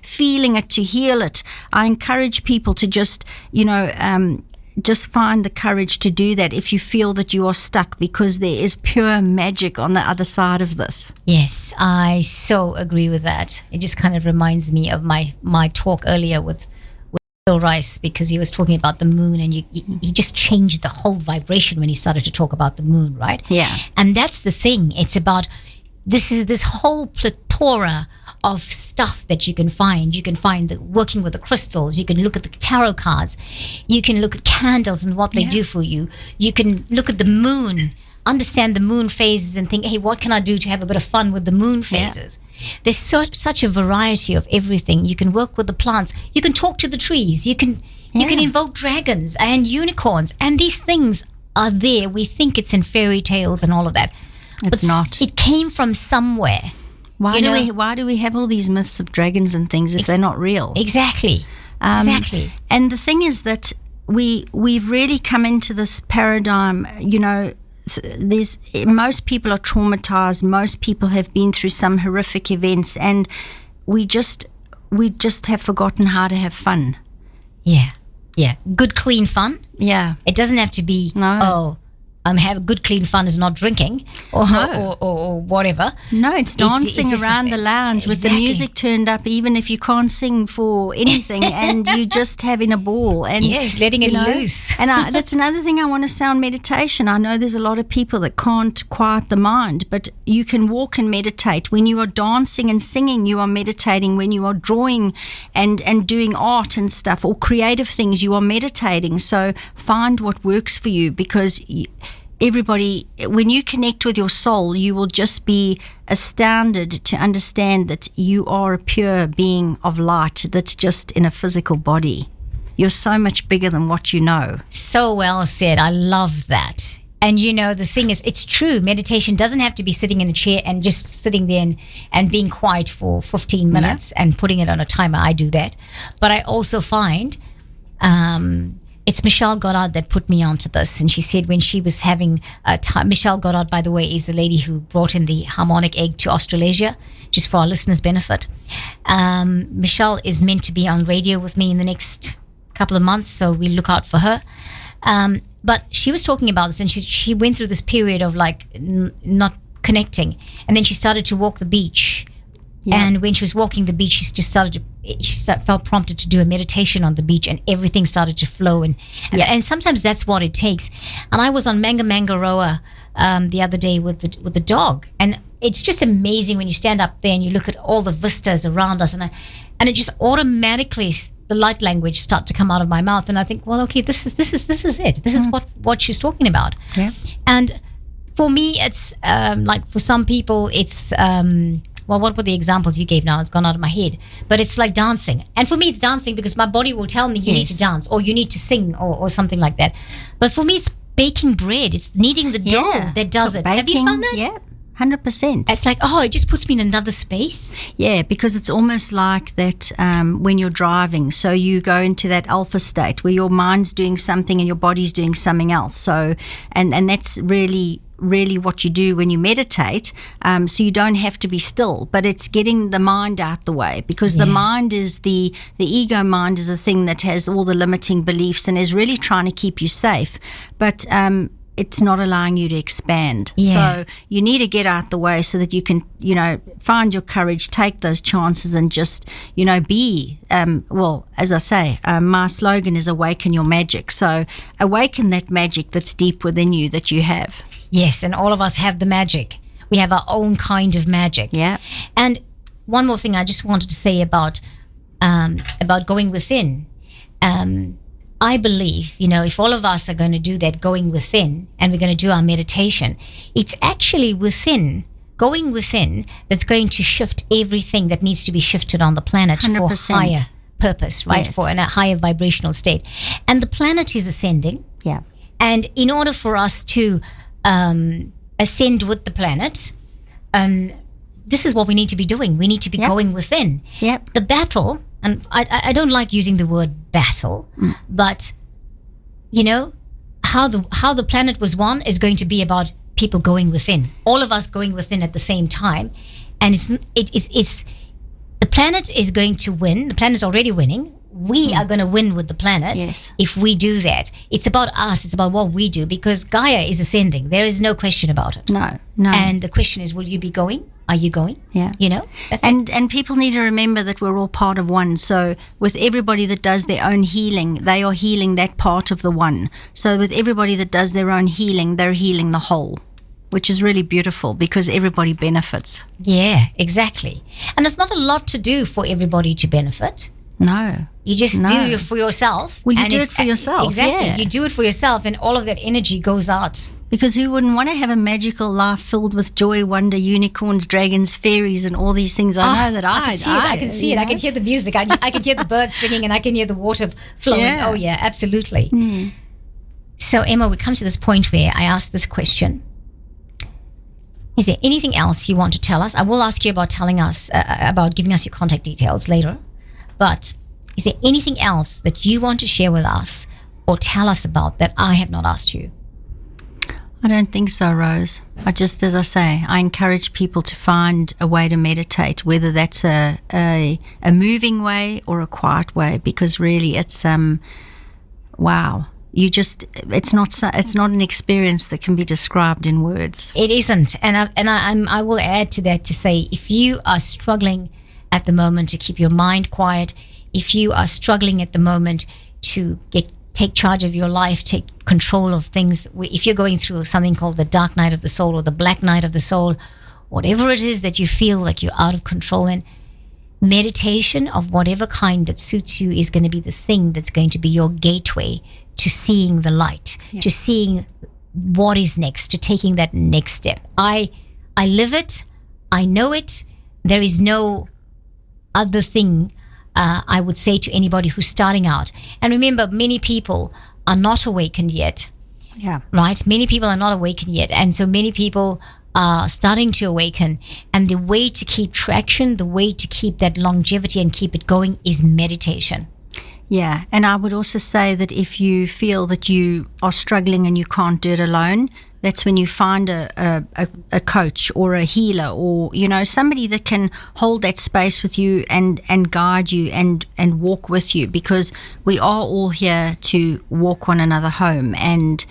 feeling it to heal it. I encourage people to just find the courage to do that if you feel that you are stuck, because there is pure magic on the other side of this. Yes, I so agree with that. It just kind of reminds me of my talk earlier with Bill Rice, because he was talking about the moon, and he just changed the whole vibration when he started to talk about the moon, right? Yeah. And that's the thing. It's about this whole plethora of stuff that you can find. You can find working with the crystals. You can look at the tarot cards. You can look at candles and what they do for you. You can look at the moon, understand the moon phases, and think, hey, what can I do to have a bit of fun with the moon phases? There's such a variety of everything. You can work with the plants. You can talk to the trees. You can invoke dragons and unicorns. And these things are there. We think it's in fairy tales and all of that. It's not. It came from somewhere. Why do we have all these myths of dragons and things if they're not real? Exactly. Exactly. And the thing is that we've really come into this paradigm. Most people are traumatized. Most people have been through some horrific events, and we just have forgotten how to have fun. Yeah. Good, clean fun. Yeah. It doesn't have to be have good clean fun is not drinking or whatever. No, it's dancing around the lounge with the music turned up, even if you can't sing for anything, and you just having a ball. And yes, letting it loose. And that's another thing I want to say on meditation. I know there's a lot of people that can't quiet the mind, but you can walk and meditate. When you are dancing and singing, you are meditating. When you are drawing and doing art and stuff, or creative things, you are meditating. So find what works for you, because everybody, when you connect with your soul, you will just be astounded to understand that you are a pure being of light that's just in a physical body. You're so much bigger than what you know. So well said. I love that. And the thing is, it's true. Meditation doesn't have to be sitting in a chair and just sitting there and being quiet for 15 minutes and putting it on a timer. I do that. But I also find it's Michelle Goddard that put me onto this. And she said when she was having time, Michelle Goddard, by the way, is the lady who brought in the harmonic egg to Australasia, just for our listeners' benefit. Michelle is meant to be on radio with me in the next couple of months, so we look out for her. But she was talking about this, and she went through this period of not connecting. And then she started to walk the beach. Yeah. And when she was walking the beach, she felt prompted to do a meditation on the beach, and everything started to flow. And sometimes that's what it takes. And I was on Mangaroa the other day with the dog, and it's just amazing when you stand up there and you look at all the vistas around us, and it just automatically, the light language start to come out of my mouth, and I think, well, okay, this is it. This is what she's talking about. Yeah. And for me, it's for some people, it's well, what were the examples you gave now? It's gone out of my head. But it's like dancing. And for me, it's dancing because my body will tell me you need to dance, or you need to sing, or something like that. But for me, it's baking bread. It's kneading the dough that does it. Baking, have you found that? Yeah. 100%. It's like, it just puts me in another space. Yeah, because it's almost like that when you're driving. So you go into that alpha state where your mind's doing something and your body's doing something else. So, and that's really what you do when you meditate. So you don't have to be still, but it's getting the mind out the way, because the mind is the ego mind is the thing that has all the limiting beliefs and is really trying to keep you safe. But it's not allowing you to expand. Yeah. So you need to get out the way so that you can, find your courage, take those chances, and just, be, as I say, my slogan is awaken your magic. So awaken that magic that's deep within you that you have. Yes, and all of us have the magic. We have our own kind of magic. Yeah. And one more thing I just wanted to say about going within. I believe, if all of us are going to do that going within, and we're going to do our meditation, it's actually going within, that's going to shift everything that needs to be shifted on the planet 100%. For higher purpose, right? Yes. For a higher vibrational state. And the planet is ascending. Yeah. And in order for us to ascend with the planet, this is what we need to be doing. We need to be going within. Yep. The battle, and I don't like using the word battle, but how the planet was won is going to be about people going within, all of us going within at the same time, and it's the planet is going to win. The planet's already winning. We are going to win with the planet if we do that. It's about us. It's about what we do, because Gaia is ascending. There is no question about it. No. And the question is, will you be going? Are you going? Yeah. That's and people need to remember that we're all part of one. So with everybody that does their own healing, they are healing that part of the one. So with everybody that does their own healing, they're healing the whole, which is really beautiful because everybody benefits. Yeah, exactly. And there's not a lot to do for everybody to benefit. No. You just do it for yourself. Well, you do it for yourself. Exactly. Yeah. You do it for yourself, and all of that energy goes out. Because who wouldn't want to have a magical life filled with joy, wonder, unicorns, dragons, fairies, and all these things? I know that I can see it. I can hear the music. I can hear the birds singing, and I can hear the water flowing. Yeah. Oh, yeah, absolutely. So, Emma, we come to this point where I ask this question. Is there anything else you want to tell us? I will ask you about telling us, about giving us your contact details later. But is there anything else that you want to share with us or tell us about that I have not asked you? I don't think so, Rose. As I say, I encourage people to find a way to meditate, whether that's a moving way or a quiet way, because really it's wow. It's not an experience that can be described in words. It isn't, and I will add to that to say, if you are struggling at the moment to keep your mind quiet, if you are struggling at the moment to take charge of your life, take control of things, if you're going through something called the dark night of the soul or the black night of the soul, whatever it is that you feel like you're out of control in, meditation of whatever kind that suits you is going to be the thing that's going to be your gateway to seeing the light, to seeing what is next, to taking that next step. I live it. I know it. There is no other thing I would say to anybody who's starting out. And remember, many people are not awakened yet. Yeah. Right? Many people are not awakened yet. And so many people are starting to awaken. And the way to keep traction, the way to keep that longevity and keep it going is meditation. Yeah. And I would also say that if you feel that you are struggling and you can't do it alone, that's when you find a coach or a healer or, somebody that can hold that space with you and guide you and walk with you, because we are all here to walk one another home, and,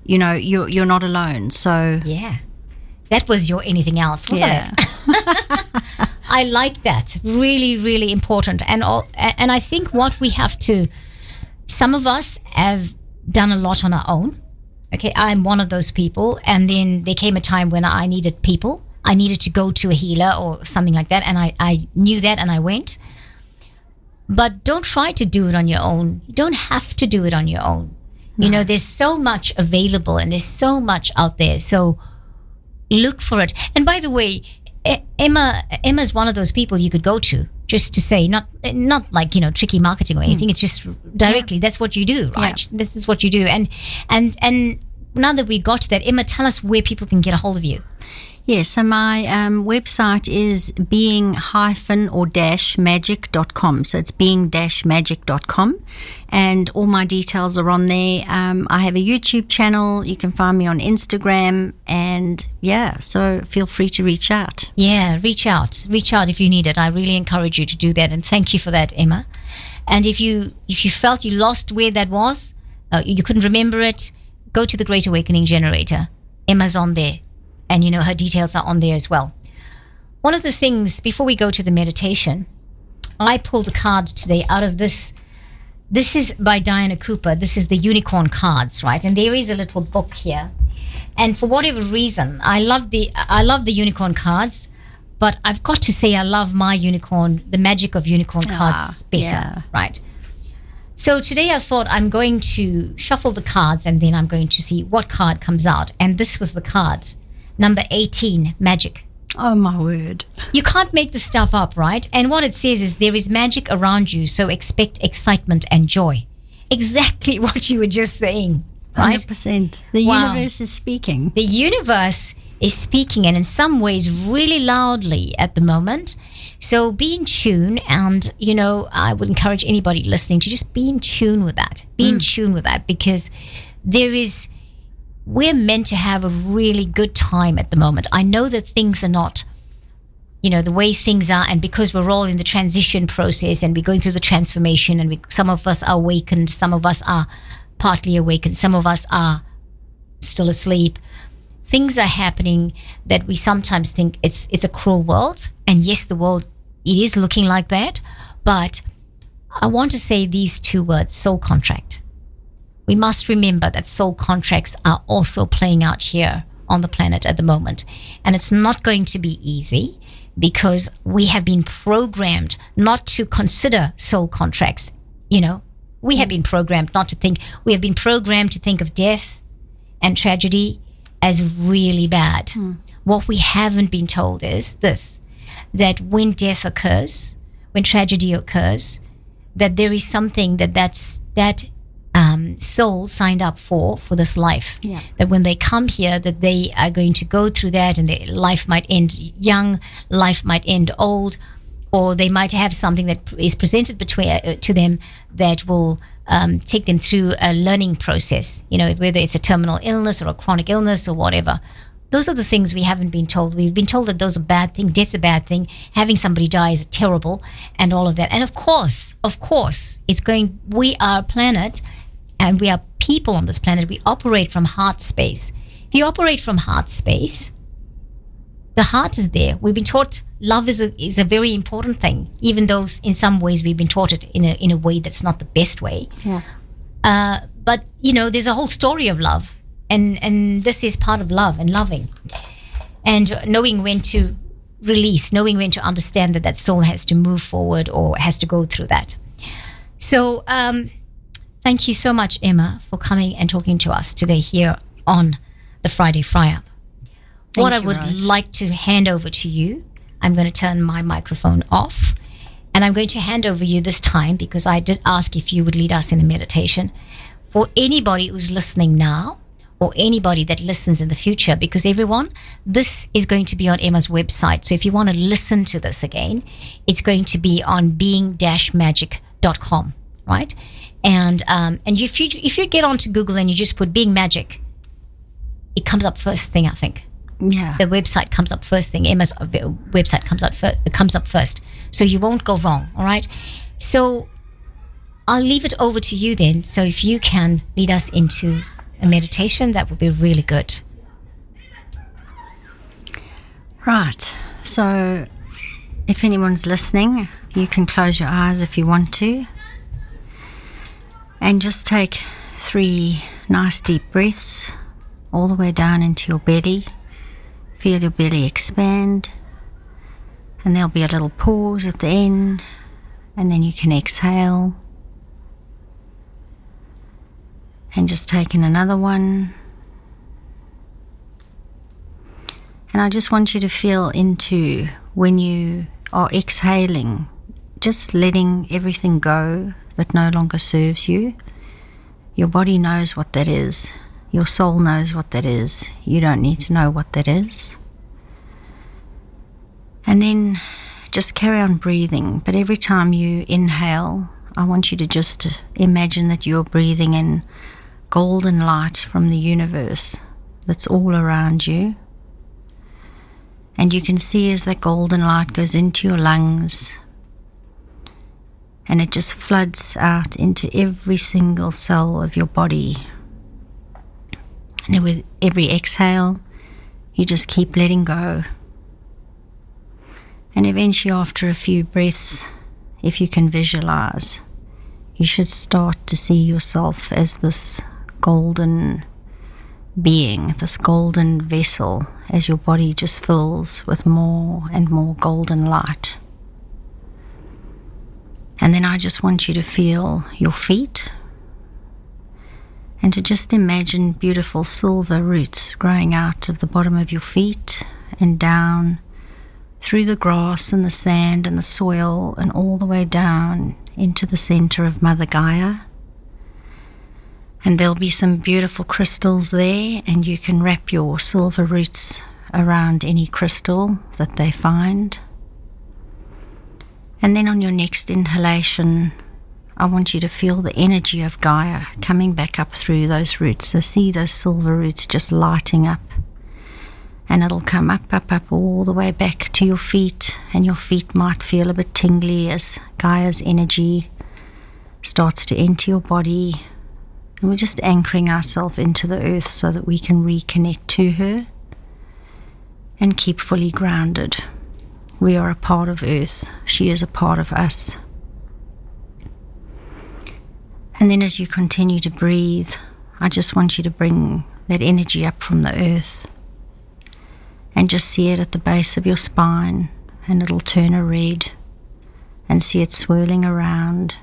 you're not alone. So yeah, that was your anything else, wasn't it? I like that. Really, really important. And I think what we have to, some of us have done a lot on our own. Okay, I'm one of those people. And then there came a time when I needed people. I needed to go to a healer or something like that. And I knew that and I went. But don't try to do it on your own. You don't have to do it on your own. No. There's so much available and there's so much out there. So look for it. And by the way, Emma's one of those people you could go to just to say, not like, tricky marketing or anything. It's just directly, that's what you do, right? Yeah. This is what you do. And now that we got to that, Emma, tell us where people can get a hold of you. Yeah, so my website is being-magic.com. So it's being-magic.com. And all my details are on there. I have a YouTube channel. You can find me on Instagram. And so feel free to reach out. Yeah, reach out. Reach out if you need it. I really encourage you to do that. And thank you for that, Emma. And if you felt you lost where that was, you couldn't remember it, go to the Great Awakening Generator. Emma's on there. And, her details are on there as well. One of the things, before we go to the meditation, I pulled a card today out of this. This is by Diana Cooper. This is the unicorn cards, right? And there is a little book here. And for whatever reason, I love the unicorn cards, but I've got to say I love my unicorn, the magic of unicorn cards better, right? So today I thought I'm going to shuffle the cards and then I'm going to see what card comes out. And this was the card. Number 18, magic. Oh, my word. You can't make this stuff up, right? And what it says is there is magic around you, so expect excitement and joy. Exactly what you were just saying, right? 100%. The universe is speaking. The universe is speaking, and in some ways really loudly at the moment. So be in tune, and I would encourage anybody listening to just be in tune with that. Be in tune with that, because we're meant to have a really good time at the moment. I know that things are not, the way things are, and because we're all in the transition process and we're going through the transformation, and some of us are awakened, some of us are partly awakened, some of us are still asleep. Things are happening that we sometimes think it's a cruel world, and yes, the world, it is looking like that. But I want to say these two words: soul contract. We must remember that soul contracts are also playing out here on the planet at the moment, and it's not going to be easy, because we have been programmed not to consider soul contracts. We have been programmed not to think. We have been programmed to think of death and tragedy as really bad. What we haven't been told is this: that when death occurs, when tragedy occurs, that there is something that soul signed up for this life. Yeah. That when they come here, that they are going to go through that, and their life might end young, life might end old, or they might have something that is presented to them that will take them through a learning process, whether it's a terminal illness or a chronic illness or whatever. Those are the things we haven't been told. We've been told that those are bad things. Death's a bad thing. Having somebody die is terrible, and all of that. And of course, we are a planet, and we are people on this planet. We operate from heart space. If you operate from heart space, the heart is there. We've been taught love is a very important thing, even though in some ways we've been taught it in a way that's not the best way. Yeah. But there's a whole story of love, and this is part of love and loving, and knowing when to release, knowing when to understand that soul has to move forward or has to go through that. So thank you so much, Emma, for coming and talking to us today here on the Friday Fry-Up. What I would like to hand over to you, I'm going to turn my microphone off, and I'm going to hand over you this time, because I did ask if you would lead us in a meditation. For anybody who's listening now, or anybody that listens in the future, because everyone, this is going to be on Emma's website. So if you want to listen to this again, it's going to be on being-magic.com, right? And if you get onto Google and you just put Being Magic, it comes up first thing, I think. Yeah. The website comes up first thing. Emma's website comes up first. So you won't go wrong, all right? So I'll leave it over to you then. So if you can lead us into a meditation, that would be really good. Right. So if anyone's listening, you can close your eyes if you want to. And just take 3 nice deep breaths all the way down into your belly. Feel your belly expand, and there'll be a little pause at the end, and then you can exhale. And just take in another one. And I just want you to feel into when you are exhaling, just letting everything go that no longer serves you. Your body knows what that is. Your soul knows what that is. You don't need to know what that is. And then just carry on breathing. But every time you inhale, I want you to just imagine that you're breathing in golden light from the universe that's all around you. And you can see as that golden light goes into your lungs, and it just floods out into every single cell of your body. And with every exhale, you just keep letting go. And eventually, after a few breaths, if you can visualize, you should start to see yourself as this golden being, this golden vessel, as your body just fills with more and more golden light. And then I just want you to feel your feet, and to just imagine beautiful silver roots growing out of the bottom of your feet and down through the grass and the sand and the soil and all the way down into the center of Mother Gaia. And there'll be some beautiful crystals there, and you can wrap your silver roots around any crystal that they find. And then on your next inhalation, I want you to feel the energy of Gaia coming back up through those roots. So see those silver roots just lighting up. And it'll come up, up, up, all the way back to your feet. And your feet might feel a bit tingly as Gaia's energy starts to enter your body. And we're just anchoring ourselves into the earth so that we can reconnect to her and keep fully grounded. We are a part of earth. She is a part of us. And then as you continue to breathe, I just want you to bring that energy up from the earth and just see it at the base of your spine, and it'll turn a red, and see it swirling around,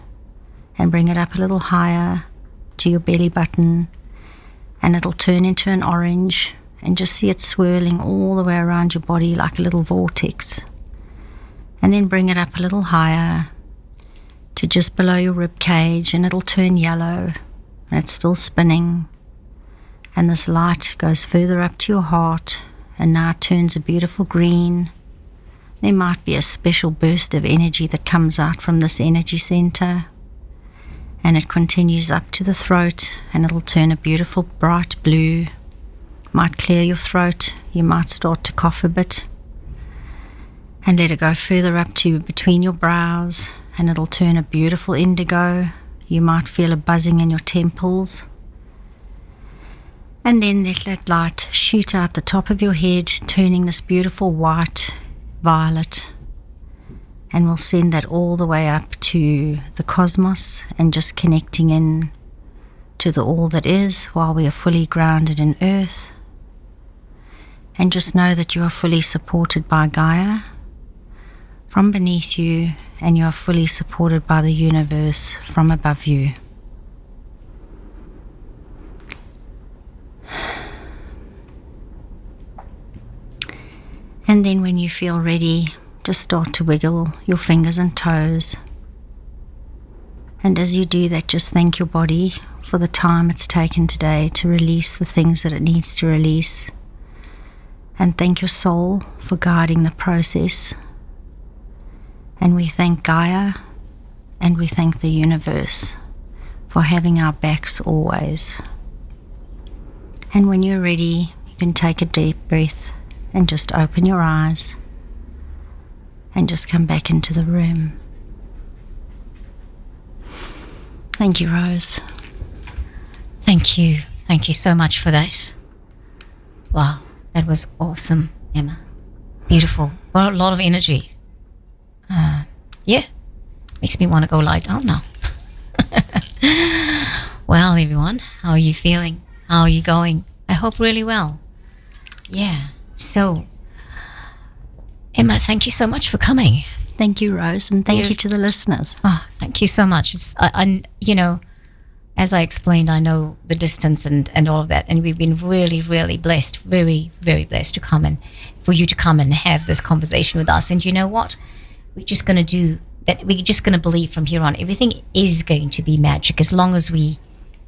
and bring it up a little higher to your belly button, and it'll turn into an orange, and just see it swirling all the way around your body like a little vortex. And then bring it up a little higher to just below your rib cage, and it'll turn yellow, and it's still spinning. And this light goes further up to your heart, and now it turns a beautiful green. There might be a special burst of energy that comes out from this energy center, and it continues up to the throat, and it'll turn a beautiful bright blue. Might clear your throat, you might start to cough a bit, and let it go further up to between your brows, and it'll turn a beautiful indigo. You might feel a buzzing in your temples. And then let that light shoot out the top of your head, turning this beautiful white violet. And we'll send that all the way up to the cosmos, and just connecting in to the all that is while we are fully grounded in earth. And just know that you are fully supported by Gaia from beneath you, and you are fully supported by the universe from above you. And then when you feel ready, just start to wiggle your fingers and toes. And as you do that, just thank your body for the time it's taken today to release the things that it needs to release. And thank your soul for guiding the process. And we thank Gaia, and we thank the universe for having our backs always. And when you're ready, you can take a deep breath and just open your eyes and just come back into the room. Thank you, Rose. Thank you. Thank you so much for that. Wow, that was awesome, Emma. Beautiful. Well, a lot of energy. Yeah, makes me want to go lie down now. Well, everyone, how are you feeling? How are you going? I hope really well. Yeah, so, Emma, thank you so much for coming. Thank you, Rose, and thank you to the listeners. Oh, thank you so much. I you know, as I explained, I know the distance and all of that, and we've been really, really blessed, very, very blessed to come and for you to come and have this conversation with us. And you know what? We're just going to do that. We're just going to believe from here on, everything is going to be magic as long as we,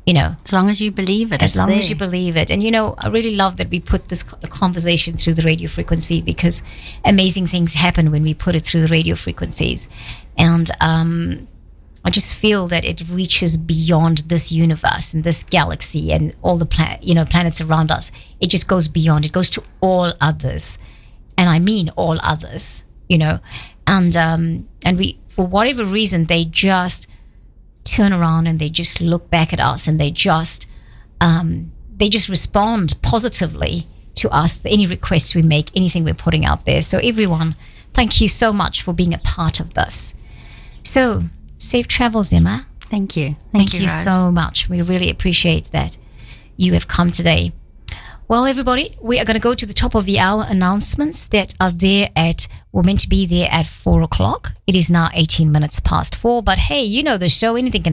as long as you believe it. As long as you believe it. And, I really love that we put this conversation through the radio frequency, because amazing things happen when we put it through the radio frequencies. And I just feel that it reaches beyond this universe and this galaxy and all the planets around us. It just goes beyond. It goes to all others. And I mean all others, and we, for whatever reason, they just turn around and they just look back at us, and they just respond positively to us, any requests we make, anything we're putting out there. So everyone, thank you so much for being a part of this. So safe travels, Emma. Thank you. Thank you so much. We really appreciate that you have come today. Well, everybody, we are going to go to the top of the hour announcements that are were meant to be there at 4 o'clock. It is now 18 minutes past 4. But hey, the show, anything can